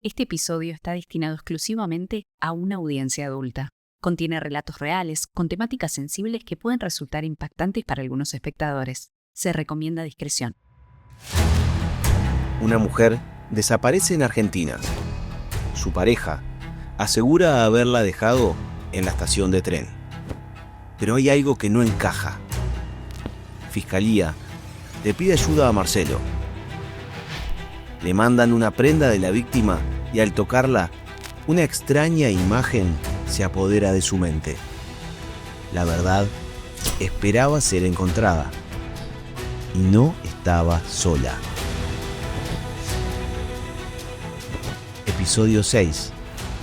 Este episodio está destinado exclusivamente a una audiencia adulta. Contiene relatos reales, con temáticas sensibles que pueden resultar impactantes para algunos espectadores. Se recomienda discreción. Una mujer desaparece en Argentina. Su pareja asegura haberla dejado en la estación de tren. Pero hay algo que no encaja. Fiscalía le pide ayuda a Marcelo. Le mandan una prenda de la víctima y al tocarla, una extraña imagen se apodera de su mente. La verdad esperaba ser encontrada y no estaba sola. Episodio 6.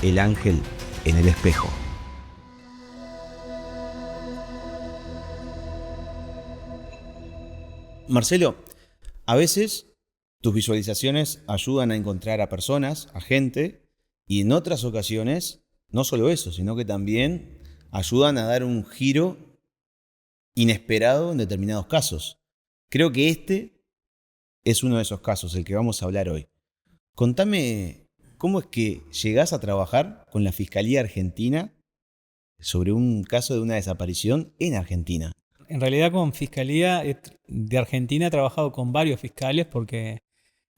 El ángel en el espejo. Marcelo, a veces tus visualizaciones ayudan a encontrar a personas, a gente, y en otras ocasiones, no solo eso, sino que también ayudan a dar un giro inesperado en determinados casos. Creo que este es uno de esos casos, el que vamos a hablar hoy. Contame, ¿cómo es que llegás a trabajar con la Fiscalía Argentina sobre un caso de una desaparición en Argentina? En realidad con Fiscalía de Argentina he trabajado con varios fiscales porque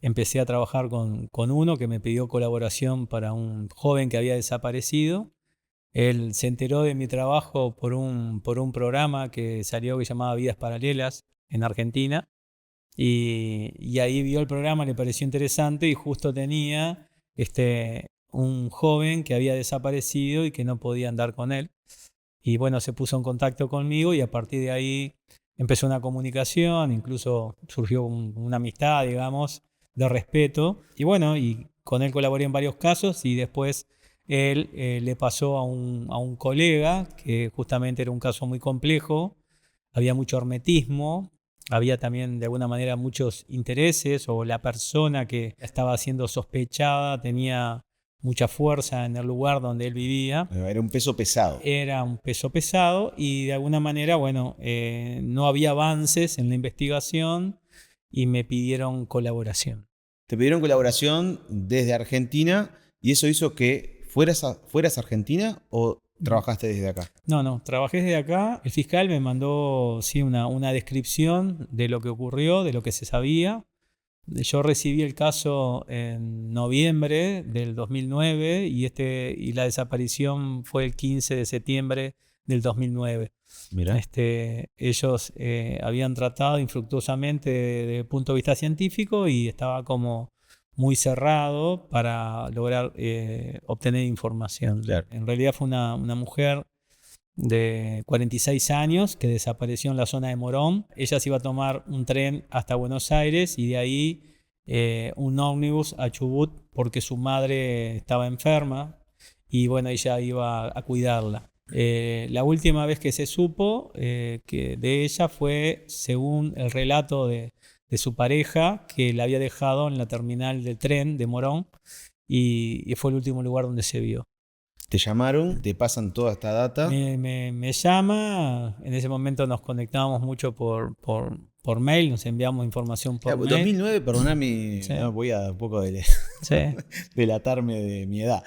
empecé a trabajar con uno que me pidió colaboración para un joven que había desaparecido. Él se enteró de mi trabajo por un programa que salió que llamaba Vidas Paralelas en Argentina. Y ahí vio el programa, le pareció interesante y justo tenía un joven que había desaparecido y que no podía andar con él. Y bueno, se puso en contacto conmigo y a partir de ahí empezó una comunicación, incluso surgió una amistad, digamos, de respeto. Y bueno, y con él colaboré en varios casos y después él le pasó a un colega que justamente era un caso muy complejo, había mucho hermetismo, había también de alguna manera muchos intereses o la persona que estaba siendo sospechada tenía mucha fuerza en el lugar donde él vivía. Era un peso pesado. Era un peso pesado y de alguna manera, bueno, no había avances en la investigación y me pidieron colaboración. Te pidieron colaboración desde Argentina y eso hizo que fueras a Argentina o trabajaste desde acá. No, trabajé desde acá. El fiscal me mandó sí, una descripción de lo que ocurrió, de lo que se sabía. Yo recibí el caso en noviembre del 2009 y la desaparición fue el 15 de septiembre del 2009. Mirá. Ellos habían tratado infructuosamente desde el punto de vista científico y estaba como muy cerrado para lograr obtener información. Claro. En realidad fue una mujer de 46 años que desapareció en la zona de Morón. Ella se iba a tomar un tren hasta Buenos Aires y de ahí un ómnibus a Chubut porque su madre estaba enferma y bueno, ella iba a cuidarla. La última vez que se supo que de ella fue, según el relato de su pareja, que la había dejado en la terminal del tren de Morón y fue el último lugar donde se vio. Te llamaron, te pasan toda esta data. Me llama, en ese momento nos conectábamos mucho por mail, nos enviamos información por mail. 2009, perdóname, Sí. no, voy a un poco Sí. delatarme de mi edad.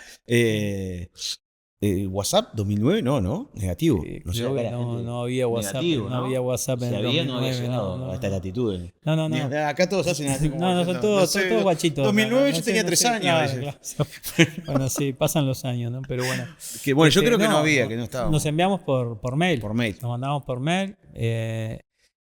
WhatsApp 2009, no, negativo. No sé, no había WhatsApp, negativo, no había WhatsApp en si el había, 2009. no había llegado a esta latitud. No. Acá todos hacen así como No, son todos guachitos. 2009 yo tenía 3 años. Claro. Bueno, sí, pasan los años, ¿no? Pero bueno. Que, bueno, yo creo que no había, que no estábamos. Nos enviamos por mail. Por mail. Nos mandamos por mail.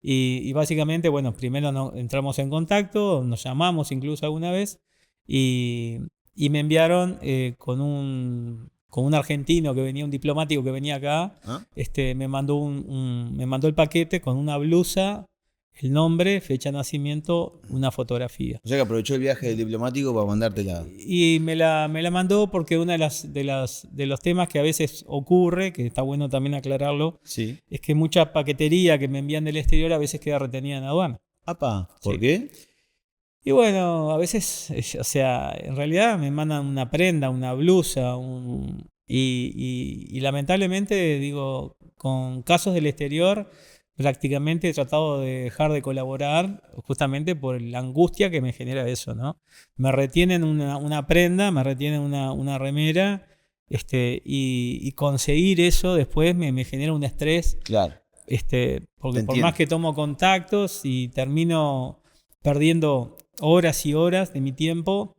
Y básicamente, bueno, primero entramos en contacto, nos llamamos incluso alguna vez y me enviaron con un argentino que venía, un diplomático que venía acá. ¿Ah? Me mandó me mandó el paquete con una blusa, el nombre, fecha de nacimiento, una fotografía. O sea que aprovechó el viaje del diplomático para mandártela. Y me la mandó porque uno de los temas que a veces ocurre, que está bueno también aclararlo, Sí. es que mucha paquetería que me envían del exterior a veces queda retenida en aduana. Apa, ¿por Sí. qué? Y bueno, a veces, o sea, en realidad me mandan una prenda, una blusa, y lamentablemente, digo, con casos del exterior, prácticamente he tratado de dejar de colaborar justamente por la angustia que me genera eso, ¿no? Me retienen una prenda, me retienen una remera, y conseguir eso después me genera un estrés. Claro. Porque por más que tomo contactos y termino perdiendo horas y horas de mi tiempo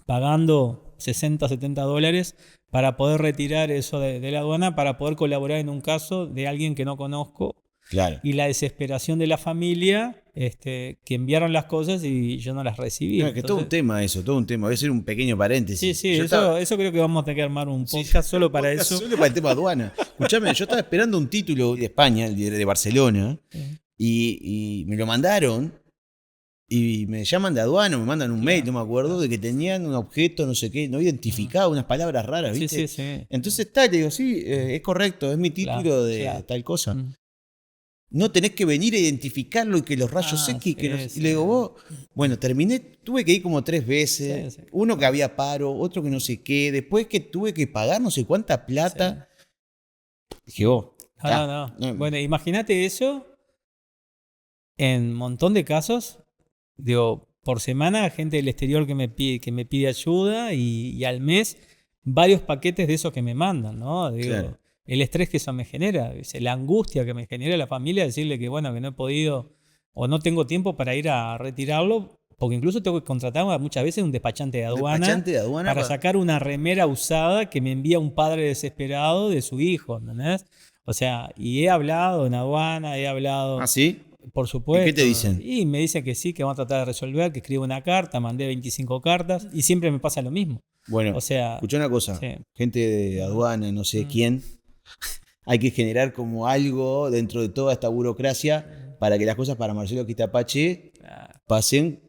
pagando $60, $70 para poder retirar eso de la aduana, para poder colaborar en un caso de alguien que no conozco. Claro. Y la desesperación de la familia, que enviaron las cosas y yo no las recibí. Claro, que es todo un tema eso, todo un tema. Voy a hacer un pequeño paréntesis. Sí, eso creo que vamos a tener que armar un podcast solo para eso. Solo para el tema aduana. Escuchame, yo estaba esperando un título de España, el de Barcelona, y me lo mandaron. Y me llaman de aduana, me mandan un mail, no me acuerdo, de que tenían un objeto, no sé qué, no identificado, unas palabras raras, ¿viste? Sí. Entonces le digo, sí, es correcto, es mi título de tal cosa. No tenés que venir a identificarlo y que los rayos X. Y le digo, vos, bueno, tuve que ir como 3 veces. Uno que había paro, otro que no sé qué. Después que tuve que pagar no sé cuánta plata. Dije, No. Bueno, imagínate eso en un montón de casos. Digo, por semana, gente del exterior que me pide ayuda y al mes varios paquetes de esos que me mandan, ¿no? Digo, claro. El estrés que eso me genera, la angustia que me genera la familia, decirle que bueno, que no he podido o no tengo tiempo para ir a retirarlo, porque incluso tengo que contratar muchas veces un despachante de aduana para sacar una remera usada que me envía un padre desesperado de su hijo, ¿entendés? O sea, y he hablado en aduana, he hablado... ¿Ah, sí? Por supuesto. ¿Y qué te dicen? Y me dicen que sí, que van a tratar de resolver, que escribo una carta, mandé 25 cartas y siempre me pasa lo mismo. Bueno, o sea, escuchá una cosa, gente de aduana, no sé quién, hay que generar como algo dentro de toda esta burocracia para que las cosas para Marcelo Quitapache pasen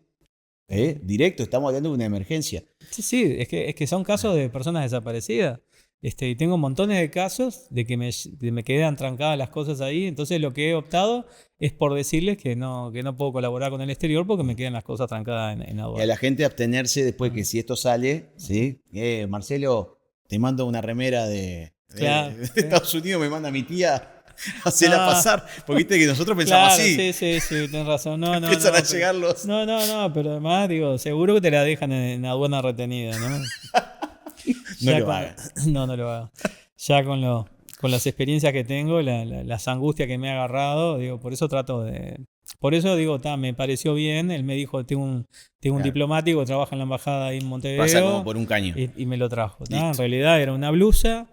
directo. Estamos hablando de una emergencia. Sí, es que son casos de personas desaparecidas. Y tengo montones de casos de que me quedan trancadas las cosas ahí. Entonces lo que he optado es por decirles que no puedo colaborar con el exterior porque me quedan las cosas trancadas en aduana. Y a la gente abstenerse después que si esto sale, ¿sí? Marcelo, te mando una remera de Estados Unidos, me manda mi tía, hacela pasar. Porque viste que nosotros pensamos así. Sí, tenés razón. No, empiezan a llegar los... No, pero además, digo, seguro que te la dejan en aduana retenida, ¿no? No lo hagas. No lo hagas. Ya con las experiencias que tengo, las angustias que me ha agarrado, digo, por eso digo, me pareció bien. Él me dijo, tengo un diplomático que trabaja en la embajada ahí en Montevideo. Pasa como por un caño. Y me lo trajo. En realidad era una blusa.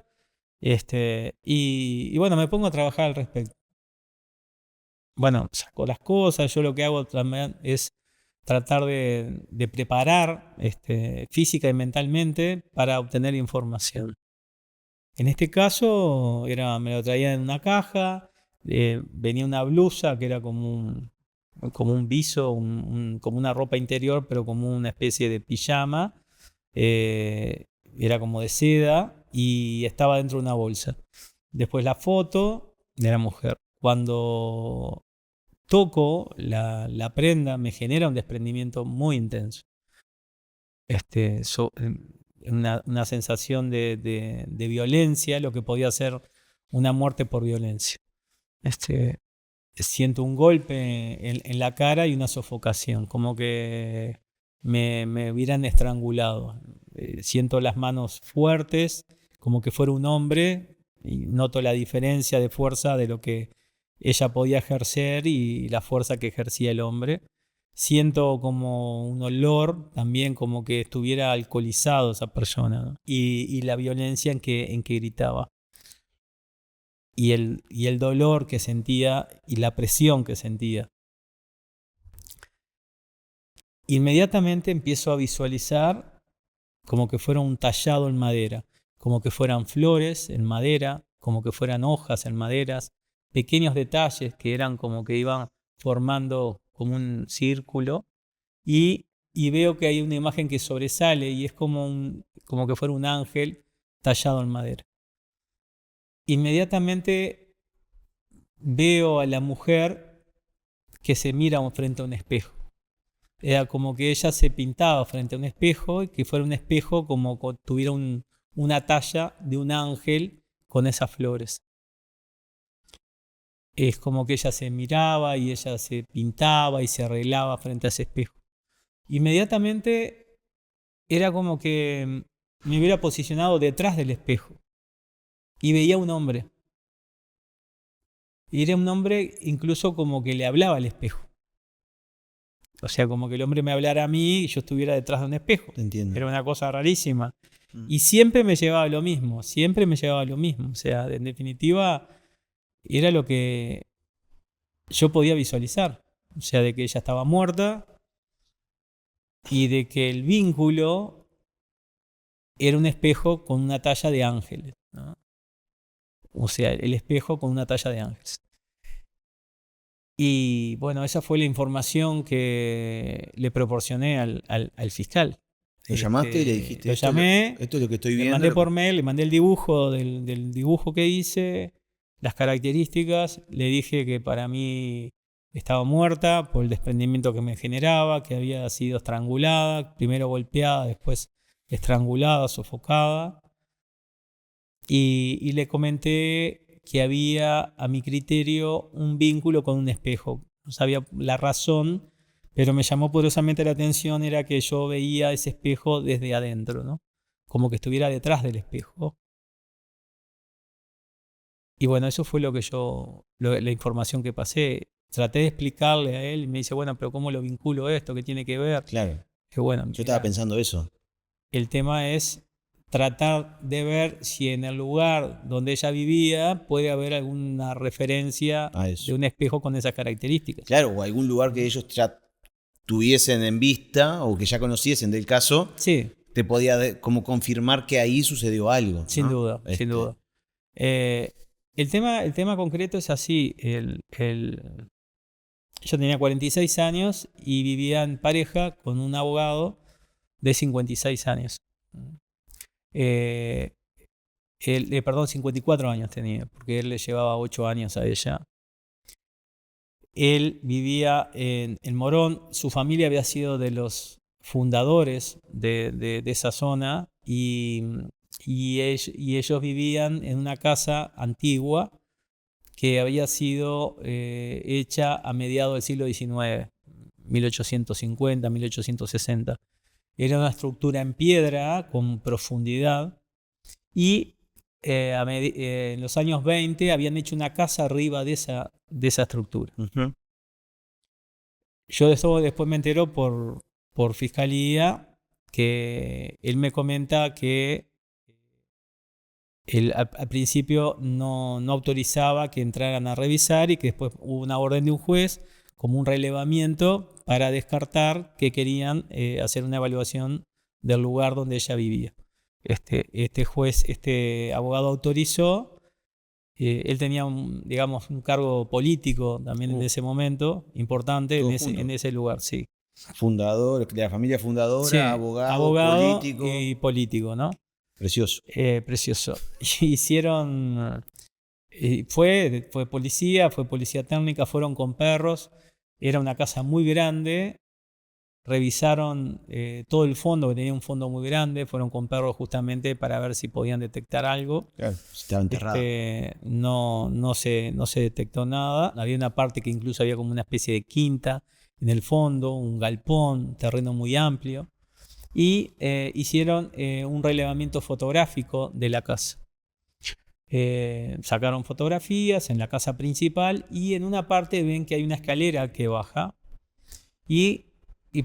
Y bueno, me pongo a trabajar al respecto. Bueno, saco las cosas. Yo lo que hago también es tratar de preparar física y mentalmente para obtener información. En este caso me lo traían en una caja, venía una blusa que era como un viso, como una ropa interior, pero como una especie de pijama, era como de seda y estaba dentro de una bolsa. Después la foto de la mujer. Cuando toco la prenda me genera un desprendimiento muy intenso. Una sensación de violencia, lo que podía ser una muerte por violencia. Siento un golpe en la cara y una sofocación, como que me hubieran estrangulado. Siento las manos fuertes, como que fuera un hombre, y noto la diferencia de fuerza de lo que ella podía ejercer y la fuerza que ejercía el hombre. Siento como un olor, también como que estuviera alcoholizado esa persona, ¿no? Y la violencia en que gritaba. Y el dolor que sentía y la presión que sentía. Inmediatamente empiezo a visualizar como que fuera un tallado en madera, como que fueran flores en madera, como que fueran hojas en maderas, pequeños detalles que eran como que iban formando como un círculo, y veo que hay una imagen que sobresale y es como que fuera un ángel tallado en madera. Inmediatamente veo a la mujer que se mira frente a un espejo. Era como que ella se pintaba frente a un espejo y que fuera un espejo como que tuviera una talla de un ángel con esas flores. es como que ella se miraba y ella se pintaba y se arreglaba frente a ese espejo. Inmediatamente era como que me hubiera posicionado detrás del espejo y veía un hombre. Y era un hombre incluso como que le hablaba al espejo. O sea, como que el hombre me hablara a mí y yo estuviera detrás de un espejo. Te entiendo. Era una cosa rarísima. Y siempre me llevaba lo mismo, siempre me llevaba lo mismo. O sea, en definitiva, era lo que yo podía visualizar. O sea, de que ella estaba muerta y de que el vínculo era un espejo con una talla de ángeles, ¿no? O sea, el espejo con una talla de ángeles. Y bueno, esa fue la información que le proporcioné al fiscal. ¿Lo llamaste y le dijiste? Lo llamé, esto es lo que estoy le viendo. mandé por mail, le mandé el dibujo del dibujo que hice, las características, le dije que para mí estaba muerta por el desprendimiento que me generaba, que había sido estrangulada, primero golpeada, después estrangulada, sofocada. Y le comenté que había, a mi criterio, un vínculo con un espejo. No sabía la razón, pero me llamó poderosamente la atención, era que yo veía ese espejo desde adentro, ¿no? Como que estuviera detrás del espejo. Y bueno, eso fue lo que la información que pasé. Traté de explicarle a él y me dice, bueno, pero ¿cómo lo vinculo esto? ¿Qué tiene que ver? Claro. Que bueno, Yo estaba pensando eso. El tema es tratar de ver si en el lugar donde ella vivía puede haber alguna referencia de un espejo con esas características. Claro, o algún lugar que ellos ya tuviesen en vista o que ya conociesen del caso, sí, te podía como confirmar que ahí sucedió algo. Sin ¿no? duda, sin duda. El tema concreto es así. Yo tenía 46 años y vivía en pareja con un abogado de 56 años. Perdón, 54 años tenía, porque él le llevaba 8 años a ella. Él vivía en Morón, su familia había sido de los fundadores de esa zona y ellos vivían en una casa antigua que había sido hecha a mediados del siglo XIX, 1850, 1860. Era una estructura en piedra con profundidad y en los años 20 habían hecho una casa arriba de esa estructura. Uh-huh. Yo de eso después me entero por fiscalía, que él me comenta que él al principio no autorizaba que entraran a revisar y que después hubo una orden de un juez como un relevamiento para descartar que querían hacer una evaluación del lugar donde ella vivía. Este abogado autorizó. Él tenía un cargo político también en ese momento, importante en ese lugar, sí. Fundador, de la familia fundadora, sí, abogado político. Y político, ¿no? Precioso. Precioso. Hicieron... Fue policía técnica, fueron con perros. Era una casa muy grande. Revisaron todo el fondo, que tenía un fondo muy grande. Fueron con perros justamente para ver si podían detectar algo. Claro, estaba enterrado. No se detectó nada. Había una parte que incluso había como una especie de quinta en el fondo, un galpón, un terreno muy amplio. Y hicieron un relevamiento fotográfico de la casa. Sacaron fotografías en la casa principal y en una parte ven que hay una escalera que baja y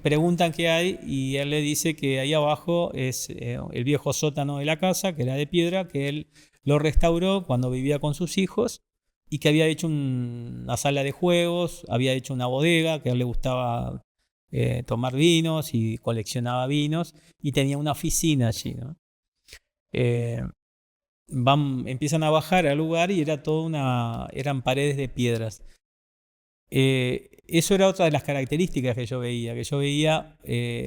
preguntan qué hay y él le dice que ahí abajo es el viejo sótano de la casa, que era de piedra, que él lo restauró cuando vivía con sus hijos y que había hecho una sala de juegos, había hecho una bodega, que a él le gustaba tomar vinos y coleccionaba vinos y tenía una oficina allí, ¿no? Empiezan a bajar al lugar y eran paredes de piedras. Eso era otra de las características que yo veía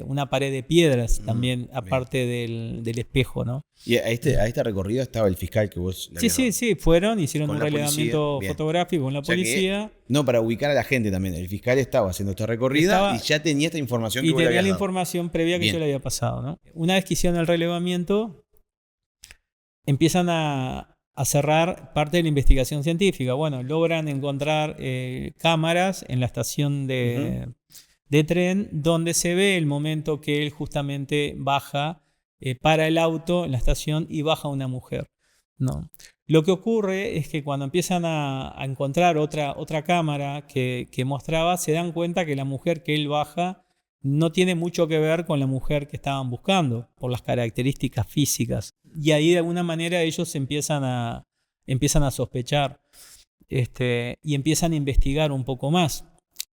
una pared de piedras también, aparte del espejo, ¿no? Y a este recorrido estaba el fiscal que vos... Sí, fueron, hicieron un relevamiento fotográfico con la policía. No, para ubicar a la gente también, el fiscal estaba haciendo esta recorrida y ya tenía esta información que vos le habías dado. Y tenía la información previa que yo le había pasado, ¿no? Una vez que hicieron el relevamiento, empiezan a cerrar parte de la investigación científica. Bueno, logran encontrar cámaras en la estación de tren donde se ve el momento que él justamente baja, para el auto en la estación y baja una mujer, ¿no? Lo que ocurre es que cuando empiezan a encontrar otra cámara que mostraba, se dan cuenta que la mujer que él baja no tiene mucho que ver con la mujer que estaban buscando por las características físicas. Y ahí de alguna manera ellos empiezan a sospechar, y empiezan a investigar un poco más.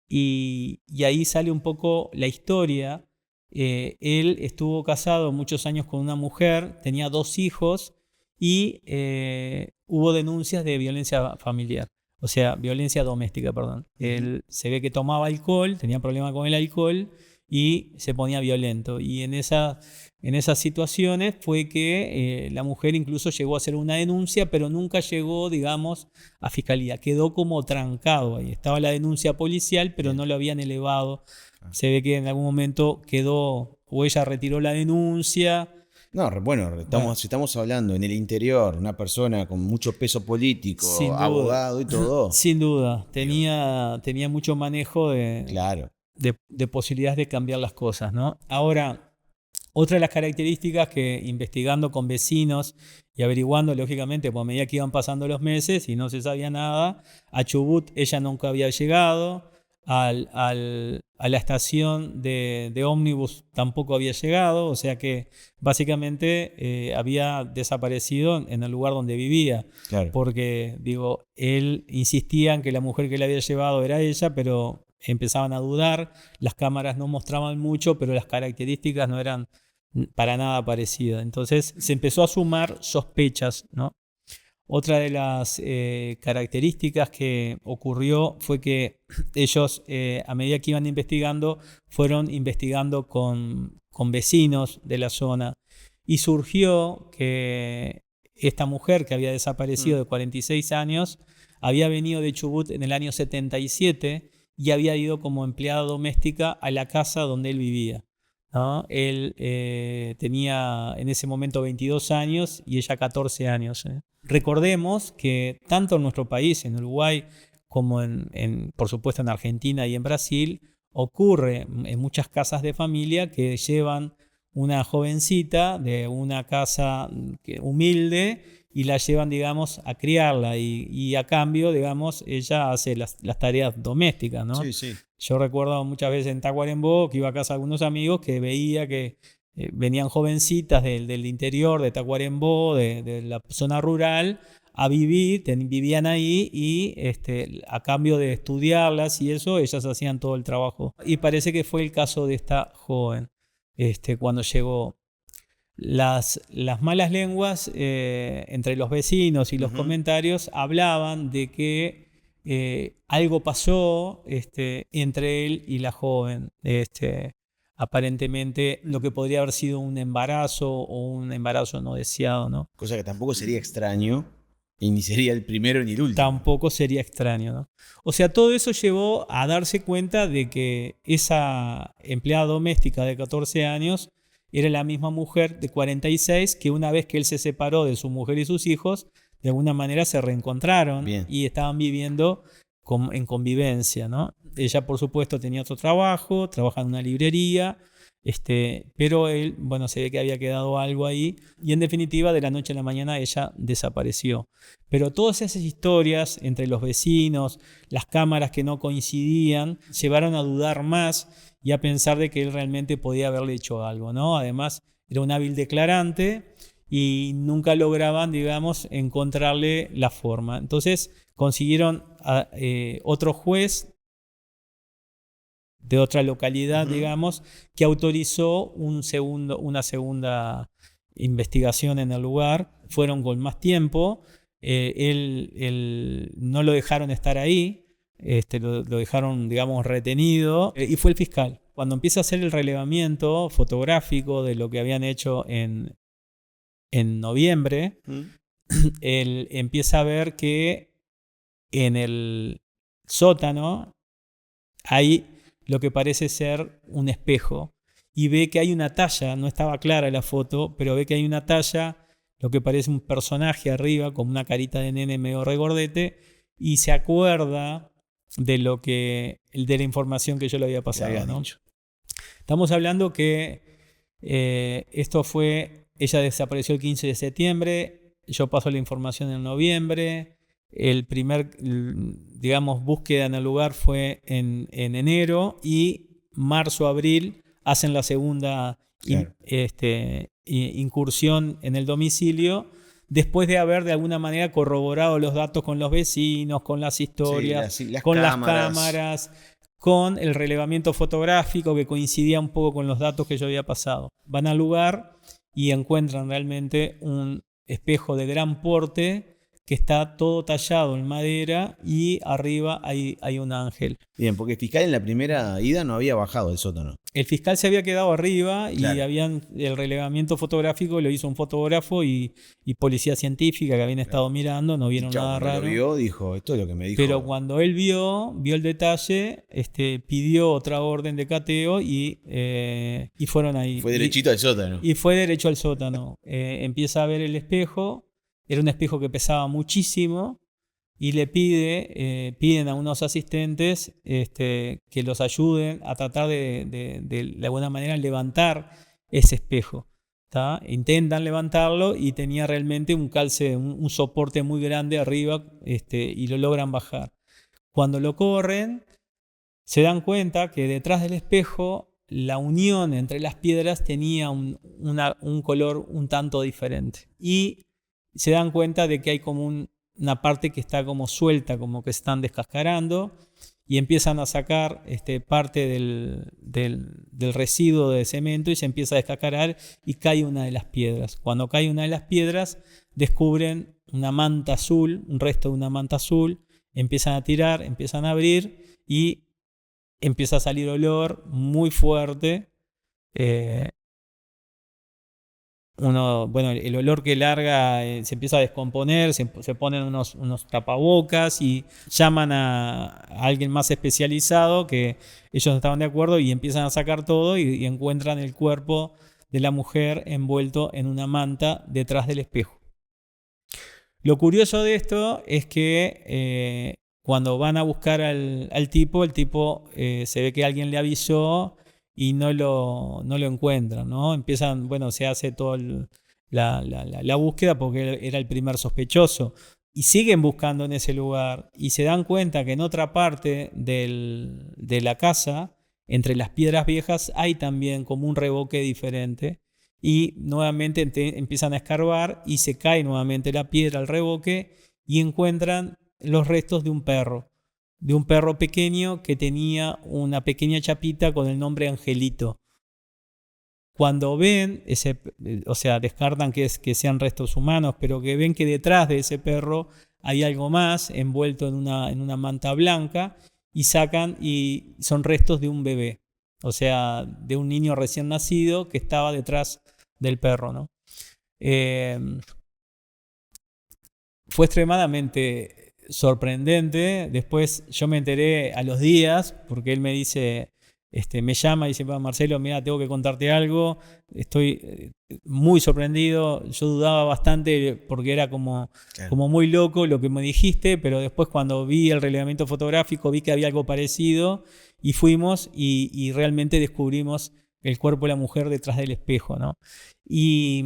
Y ahí sale un poco la historia. Él estuvo casado muchos años con una mujer, tenía 2 hijos y hubo denuncias de violencia familiar. O sea, violencia doméstica, perdón. Él se ve que tomaba alcohol, tenía problemas con el alcohol y se ponía violento. Y en esas situaciones fue que la mujer incluso llegó a hacer una denuncia, pero nunca llegó, digamos, a fiscalía. Quedó como trancado ahí. Estaba la denuncia policial, pero no lo habían elevado. Se ve que en algún momento quedó, o ella retiró la denuncia. No, bueno, estamos hablando en el interior, una persona con mucho peso político, abogado y todo. Sin duda, tenía mucho manejo Claro. de posibilidades de cambiar las cosas, ¿no? Ahora, otra de las características que investigando con vecinos y averiguando, lógicamente, por medida que iban pasando los meses y no se sabía nada, a Chubut ella nunca había llegado, a la estación de ómnibus tampoco había llegado, o sea que básicamente había desaparecido en el lugar donde vivía. Claro. Porque, digo, él insistía en que la mujer que le había llevado era ella, pero empezaban a dudar, las cámaras no mostraban mucho, pero las características no eran para nada parecidas. Entonces se empezó a sumar sospechas, ¿no? Otra de las características que ocurrió fue que ellos, a medida que iban investigando, fueron investigando con vecinos de la zona y surgió que esta mujer que había desaparecido de 46 años había venido de Chubut en el año 77 y había ido como empleada doméstica a la casa donde él vivía, ¿no? Él tenía en ese momento 22 años y ella 14 años. Recordemos que tanto en nuestro país, en Uruguay, como por supuesto en Argentina y en Brasil, ocurre en muchas casas de familia que llevan una jovencita de una casa humilde y la llevan, digamos, a criarla y a cambio, digamos, ella hace las tareas domésticas, ¿no? Sí, sí. Yo recuerdo muchas veces en Tacuarembó que iba a casa de algunos amigos que veía que venían jovencitas del interior de Tacuarembó, de la zona rural, a vivir, vivían ahí y a cambio de estudiarlas y eso, ellas hacían todo el trabajo. Y parece que fue el caso de esta joven cuando llegó. Las malas lenguas entre los vecinos y los comentarios hablaban de que algo pasó entre él y la joven. Aparentemente lo que podría haber sido un embarazo o un embarazo no deseado, ¿no? Cosa que tampoco sería extraño y ni sería el primero ni el último. Tampoco sería extraño, ¿no? O sea, todo eso llevó a darse cuenta de que esa empleada doméstica de 14 años era la misma mujer de 46 que una vez que él se separó de su mujer y sus hijos, de alguna manera se reencontraron. Bien. Y estaban viviendo en convivencia, ¿no? Ella, por supuesto, tenía otro trabajo, trabaja en una librería, pero él, bueno, se ve que había quedado algo ahí y en definitiva de la noche a la mañana ella desapareció. Pero todas esas historias entre los vecinos, las cámaras que no coincidían, llevaron a dudar más y a pensar de que él realmente podía haberle hecho algo, ¿no? Además, era un hábil declarante y nunca lograban, digamos, encontrarle la forma. Entonces consiguieron a otro juez de otra localidad, digamos, que autorizó una segunda investigación en el lugar. Fueron con más tiempo. Él no lo dejaron estar ahí, lo dejaron, digamos, retenido, y fue el fiscal. Cuando empieza a hacer el relevamiento fotográfico de lo que habían hecho en noviembre, él empieza a ver que en el sótano hay lo que parece ser un espejo y ve que hay una talla, no estaba clara la foto, pero ve que hay una talla lo que parece un personaje arriba, con una carita de nene medio regordete, y se acuerda de la información que yo le había pasado, ¿no? Estamos hablando que ella desapareció el 15 de septiembre, yo paso la información en noviembre, el primer, digamos, búsqueda en el lugar fue en enero, y marzo, abril hacen la segunda incursión en el domicilio, después de haber de alguna manera corroborado los datos con los vecinos, con las historias, con las cámaras, con el relevamiento fotográfico que coincidía un poco con los datos que yo había pasado. Van al lugar y encuentran realmente un espejo de gran porte que está todo tallado en madera, y arriba hay un ángel. Bien, porque el fiscal en la primera ida no había bajado del sótano. El fiscal se había quedado arriba, claro, y el relevamiento fotográfico lo hizo un fotógrafo y policía científica que habían estado mirando, no vieron nada raro. Lo vio, dijo, esto es lo que me dijo. Pero cuando él vio el detalle, pidió otra orden de cateo y fueron ahí. Fue derechito al sótano. Y fue derecho al sótano. Empieza a ver el espejo. Era un espejo que pesaba muchísimo, y le piden a unos asistentes que los ayuden a tratar de alguna manera levantar ese espejo. ¿Tá? Intentan levantarlo y tenía realmente un calce, un soporte muy grande arriba, y lo logran bajar. Cuando lo corren, se dan cuenta que detrás del espejo la unión entre las piedras tenía un color un tanto diferente. Y se dan cuenta de que hay como una parte que está como suelta, como que están descascarando, y empiezan a sacar parte del residuo de cemento, y se empieza a descascarar y cae una de las piedras. Cuando cae una de las piedras, descubren una manta azul, un resto de una manta azul, empiezan a tirar, empiezan a abrir y empieza a salir olor muy fuerte. El olor que larga se empieza a descomponer, se ponen unos tapabocas y llaman a alguien más especializado, que ellos no estaban de acuerdo, y empiezan a sacar todo y encuentran el cuerpo de la mujer envuelto en una manta detrás del espejo. Lo curioso de esto es que cuando van a buscar al tipo, el tipo se ve que alguien le avisó y no lo encuentran, ¿no? Empiezan, se hace toda la búsqueda porque era el primer sospechoso, y siguen buscando en ese lugar, y se dan cuenta que en otra parte de la casa, entre las piedras viejas, hay también como un revoque diferente, y nuevamente empiezan a escarbar y se cae nuevamente la piedra al revoque y encuentran los restos de un perro pequeño que tenía una pequeña chapita con el nombre Angelito. Cuando ven descartan que sean restos humanos, pero que ven que detrás de ese perro hay algo más envuelto en una manta blanca, y sacan, y son restos de un bebé, de un niño recién nacido que estaba detrás del perro, ¿no? Fue extremadamente sorprendente. Después yo me enteré a los días, porque él me dice, me llama y dice, Marcelo, mira, tengo que contarte algo, estoy muy sorprendido. Yo dudaba bastante porque era como muy loco lo que me dijiste, pero después cuando vi el relevamiento fotográfico vi que había algo parecido, y fuimos y realmente descubrimos el cuerpo de la mujer detrás del espejo, ¿no? Y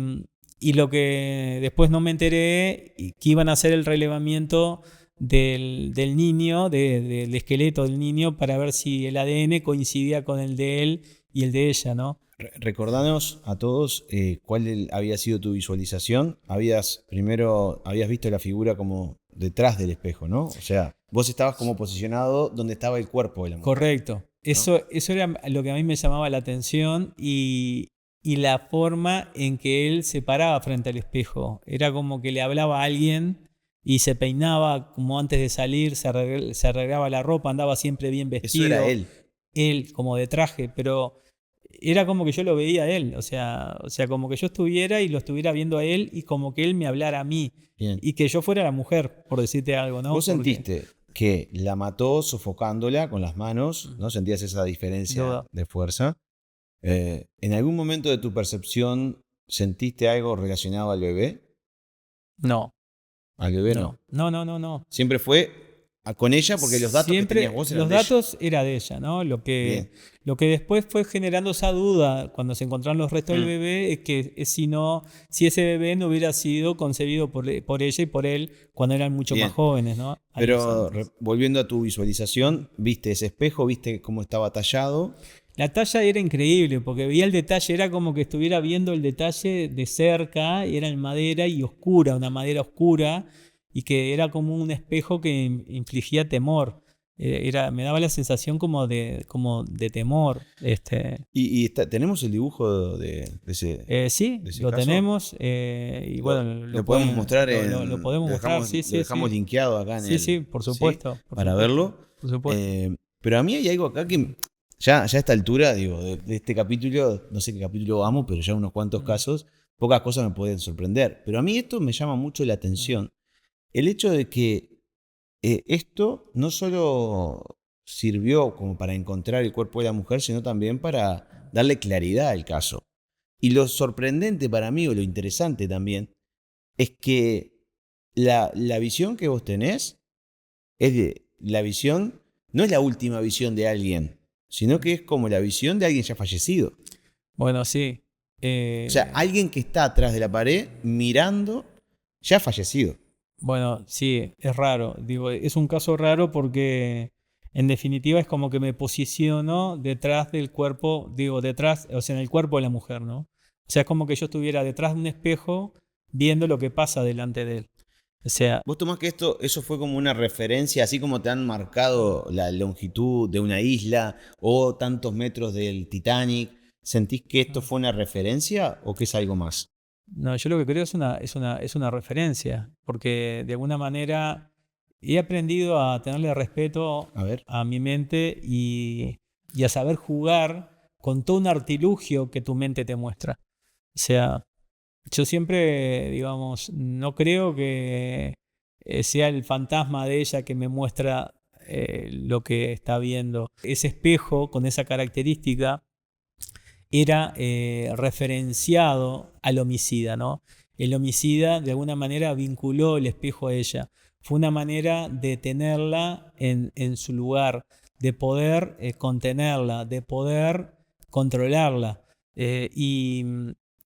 lo que después no me enteré, que iban a hacer el relevamiento del niño, del esqueleto del niño, para ver si el ADN coincidía con el de él y el de ella, ¿no? Recordanos a todos cuál había sido tu visualización. Habías visto la figura como detrás del espejo, ¿no? O sea, vos estabas como posicionado donde estaba el cuerpo de la mujer. Correcto. ¿No? Eso era lo que a mí me llamaba la atención, y la forma en que él se paraba frente al espejo. Era como que le hablaba a alguien y se peinaba como antes de salir, se arreglaba la ropa, andaba siempre bien vestido. Eso era él. Él como de traje, pero era como que yo lo veía a él, o sea, como que yo estuviera y lo estuviera viendo a él, y como que él me hablara a mí. Bien. Y que yo fuera la mujer, por decirte algo, ¿no? ¿Vos sentiste que la mató sofocándola con las manos, ¿no? ¿Sentías esa diferencia de fuerza? ¿En algún momento de tu percepción sentiste algo relacionado al bebé? No, Al bebé no. no. Siempre fue con ella porque los datos Siempre, que tenías vos eran los de ella. datos era de ella, ¿no? Lo Bien. que después fue generando esa duda cuando se encontraron los restos del bebé es que si ese bebé no hubiera sido concebido por ella y por él cuando eran mucho Bien. más jóvenes, ¿no? Pero volviendo a tu visualización, viste ese espejo, viste cómo estaba tallado. La talla era increíble porque veía el detalle, era como que estuviera viendo el detalle de cerca, y era en madera y oscura, una madera oscura, y que era como un espejo que infligía temor. Me daba la sensación como de temor. Tenemos el dibujo de ese. Sí, de ese lo caso. tenemos. Y bueno, lo podemos mostrar lo podemos mostrar. Sí, lo dejamos linkeado acá en sí, por supuesto. Para verlo. Por supuesto. Pero a mí hay algo acá que ya a esta altura, digo, de este capítulo, no sé qué capítulo vamos, pero ya unos cuantos casos, pocas cosas me pueden sorprender. Pero a mí esto me llama mucho la atención. El hecho de que esto no solo sirvió como para encontrar el cuerpo de la mujer, sino también para darle claridad al caso. Y lo sorprendente para mí, o lo interesante también, es que la visión que vos tenés la visión, no es la última visión de alguien, sino que es como la visión de alguien ya fallecido. Bueno, sí. O sea, alguien que está atrás de la pared mirando ya fallecido. Bueno, sí, es raro. Digo, es un caso raro porque en definitiva es como que me posiciono detrás del cuerpo, o sea, en el cuerpo de la mujer, ¿no? O sea, es como que yo estuviera detrás de un espejo viendo lo que pasa delante de él. O sea, ¿Vos tomás que eso fue como una referencia, así como te han marcado la longitud de una isla o tantos metros del Titanic? ¿Sentís que esto fue una referencia o que es algo más? no, yo lo que creo es una referencia, porque de alguna manera he aprendido a tenerle respeto a mi mente y a saber jugar con todo un artilugio que tu mente te muestra. O sea, yo siempre, digamos, no creo que sea el fantasma de ella que me muestra lo que está viendo. Ese espejo con esa característica era referenciado al homicida, ¿no? El homicida de alguna manera vinculó el espejo a ella. Fue una manera de tenerla en su lugar, de poder contenerla, de poder controlarla. Y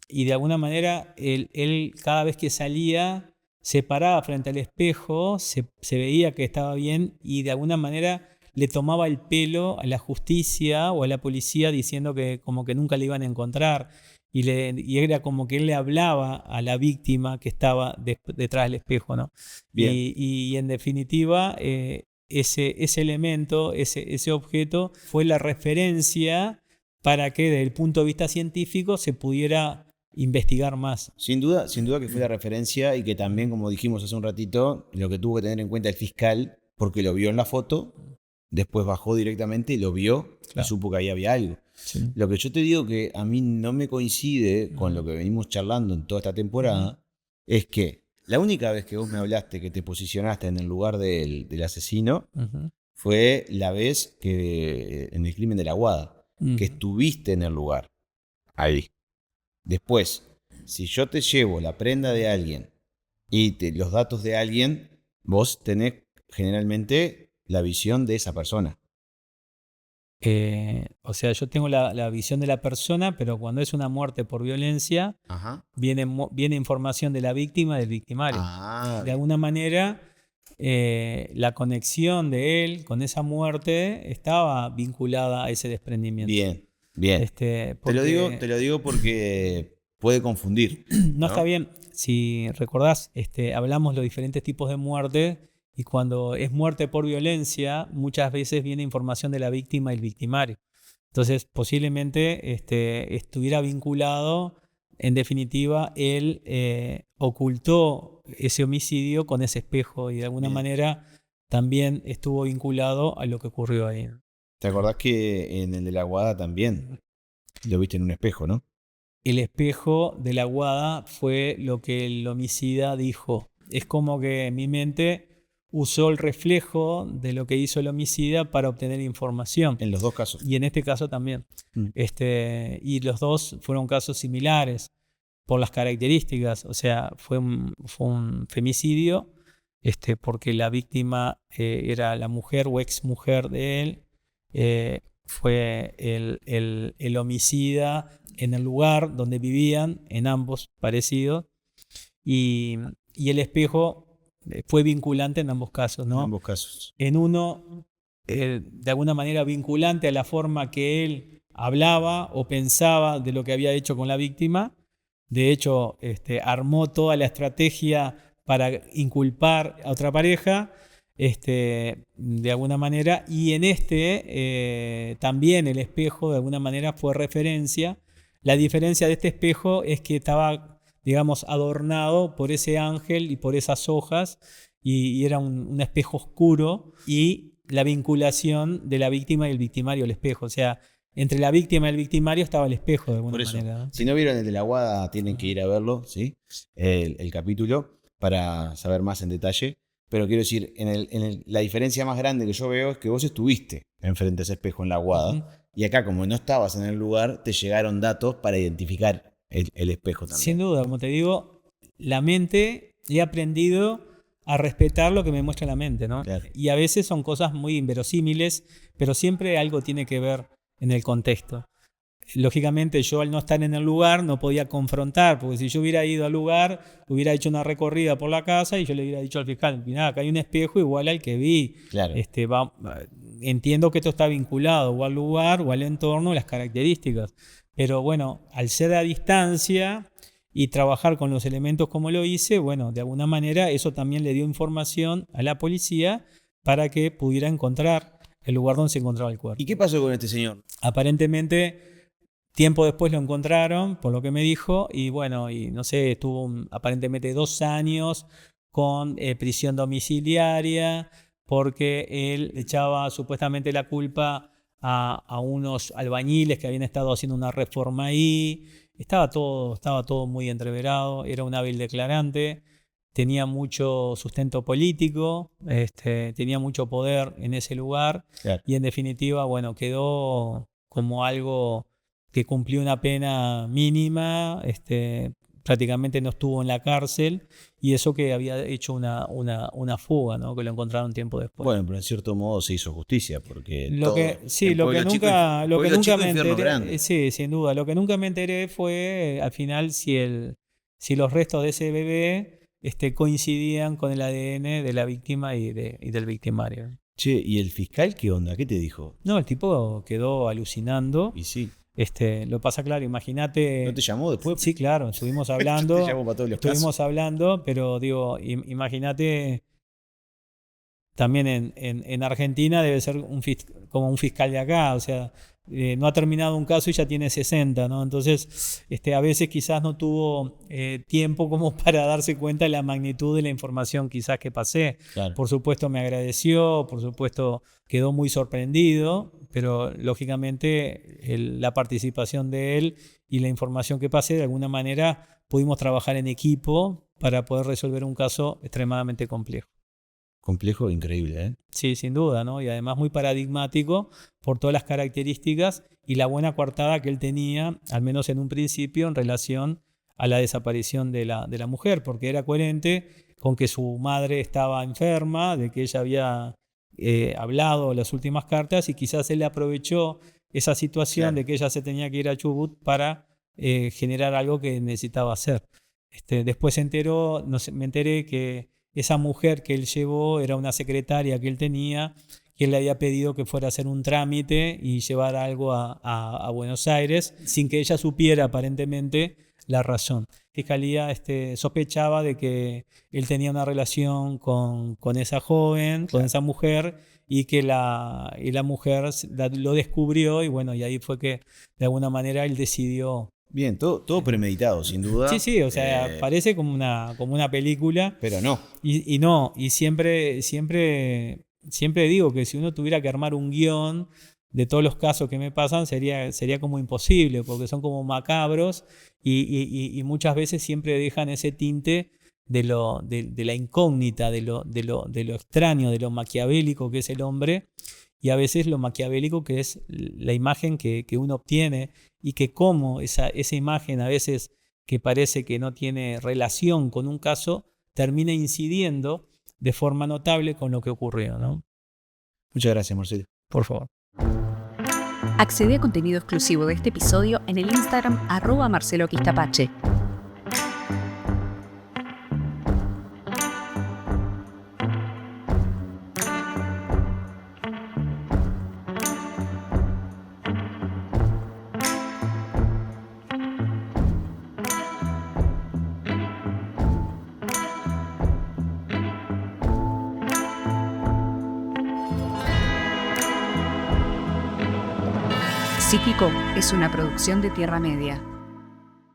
de alguna manera él cada vez que salía se paraba frente al espejo, se veía que estaba bien y de alguna manera le tomaba el pelo a la justicia o a la policía diciendo que como que nunca le iban a encontrar y era como que él le hablaba a la víctima que estaba detrás del espejo, ¿no? Bien. Y en definitiva ese elemento, ese objeto fue la referencia para que desde el punto de vista científico se pudiera investigar más. Sin duda que fue la referencia y que también, como dijimos hace un ratito, lo que tuvo que tener en cuenta el fiscal, porque lo vio en la foto, después bajó directamente y lo vio, claro, y supo que ahí había algo. Sí. Lo que yo te digo que a mí no me coincide con lo que venimos charlando en toda esta temporada, es que la única vez que vos me hablaste que te posicionaste en el lugar del asesino fue la vez que en el crimen de la Aguada, que estuviste en el lugar, ahí. Después, si yo te llevo la prenda de alguien y los datos de alguien, vos tenés generalmente la visión de esa persona. O sea, yo tengo la visión de la persona, pero cuando es una muerte por violencia, viene información de la víctima, del victimario. De alguna manera, la conexión de él con esa muerte estaba vinculada a ese desprendimiento. Bien. Porque, te lo digo porque puede confundir. No está bien. Si recordás, hablamos de los diferentes tipos de muerte. Y cuando es muerte por violencia, muchas veces viene información de la víctima y el victimario. Entonces, posiblemente estuviera vinculado, en definitiva, él ocultó ese homicidio con ese espejo y de alguna manera también estuvo vinculado a lo que ocurrió ahí. ¿Te acordás que en el de la Aguada también lo viste en un espejo, no? El espejo de la Aguada fue lo que el homicida dijo. Es como que mi mente usó el reflejo de lo que hizo el homicida para obtener información. En los dos casos. Y en este caso también. Y los dos fueron casos similares. por las características, o sea, fue un femicidio, porque la víctima era la mujer o ex mujer de él, fue el homicida en el lugar donde vivían, en ambos parecidos, y el espejo fue vinculante en ambos casos, ¿no? En ambos casos. En uno, de alguna manera vinculante a la forma que él hablaba o pensaba de lo que había hecho con la víctima. De hecho, armó toda la estrategia para inculpar a otra pareja, de alguna manera, y en también el espejo de alguna manera fue referencia. La diferencia de este espejo es que estaba, digamos, adornado por ese ángel y por esas hojas, y era un espejo oscuro, y la vinculación de la víctima y el victimario al espejo, o sea, entre la víctima y el victimario estaba el espejo de alguna manera, ¿no? Si no vieron el de la Guada, tienen que ir a verlo, ¿sí? El capítulo, para saber más en detalle. Pero quiero decir, la diferencia más grande que yo veo es que vos estuviste enfrente a ese espejo en la Guada, y acá, como no estabas en el lugar, te llegaron datos para identificar el espejo también. Sin duda, como te digo, la mente, he aprendido a respetar lo que me muestra la mente, ¿no? Claro. Y a veces son cosas muy inverosímiles, pero siempre algo tiene que ver en el contexto. Lógicamente yo, al no estar en el lugar, no podía confrontar, porque si yo hubiera ido al lugar, hubiera hecho una recorrida por la casa y yo le hubiera dicho al fiscal, mirá, acá hay un espejo igual al que vi. Claro. Entiendo que esto está vinculado o al lugar o al entorno, las características. Pero bueno, al ser a distancia y trabajar con los elementos como lo hice, bueno, de alguna manera eso también le dio información a la policía para que pudiera encontrar el lugar donde se encontraba el cuerpo. ¿Y qué pasó con este señor? Aparentemente, tiempo después lo encontraron, por lo que me dijo, y bueno, y no sé, estuvo aparentemente 2 años con prisión domiciliaria, porque él echaba supuestamente la culpa a unos albañiles que habían estado haciendo una reforma ahí. Estaba todo muy entreverado, era un hábil declarante. Tenía mucho sustento político, tenía mucho poder en ese lugar, claro. Y en definitiva, bueno, quedó como algo que cumplió una pena mínima, prácticamente no estuvo en la cárcel, y eso que había hecho una fuga, ¿no? Que lo encontraron tiempo después. Bueno, pero en cierto modo se hizo justicia, porque lo que nunca me enteré, sí, sin duda, lo que nunca me enteré fue al final si los restos de ese bebé coincidían con el ADN de la víctima y del victimario. Che, ¿y el fiscal qué onda? ¿Qué te dijo? No, el tipo quedó alucinando. Y sí. Lo pasa claro, imagínate. ¿No te llamó después? Sí, claro, estuvimos hablando. Te llamó para todos los casos. Hablando, pero digo, imagínate, también en Argentina debe ser como un fiscal de acá, o sea, no ha terminado un caso y ya tiene 60, ¿no? Entonces, a veces quizás no tuvo tiempo como para darse cuenta de la magnitud de la información quizás que pasé. Claro. Por supuesto me agradeció, por supuesto quedó muy sorprendido, pero lógicamente la participación de él y la información que pasé, de alguna manera pudimos trabajar en equipo para poder resolver un caso extremadamente complejo. Complejo, increíble, ¿eh? Sí, sin duda, ¿no? Y además muy paradigmático por todas las características y la buena coartada que él tenía, al menos en un principio, en relación a la desaparición de la mujer, porque era coherente con que su madre estaba enferma, de que ella había hablado las últimas cartas, y quizás él aprovechó esa situación, claro, de que ella se tenía que ir a Chubut para generar algo que necesitaba hacer. Después me enteré que esa mujer que él llevó era una secretaria que él tenía, que él le había pedido que fuera a hacer un trámite y llevar algo a Buenos Aires, sin que ella supiera aparentemente la razón. La fiscalía sospechaba de que él tenía una relación con esa joven, con esa mujer, y que la mujer lo descubrió, y bueno, y ahí fue que de alguna manera él decidió. Bien, todo premeditado, sin duda. Sí, o sea, parece como una película. Pero no. Y no, y siempre digo que si uno tuviera que armar un guión de todos los casos que me pasan, sería como imposible, porque son como macabros, y muchas veces siempre dejan ese tinte de la incógnita, de lo extraño, de lo maquiavélico que es el hombre, y a veces lo maquiavélico que es la imagen que uno obtiene, y que como esa imagen a veces que parece que no tiene relación con un caso, termina incidiendo de forma notable con lo que ocurrió, ¿no? Muchas gracias, Marcelo. Por favor. Accede a contenido exclusivo de este episodio en el Instagram @MarceloQuistapache. Psíquico es una producción de Tierra Media.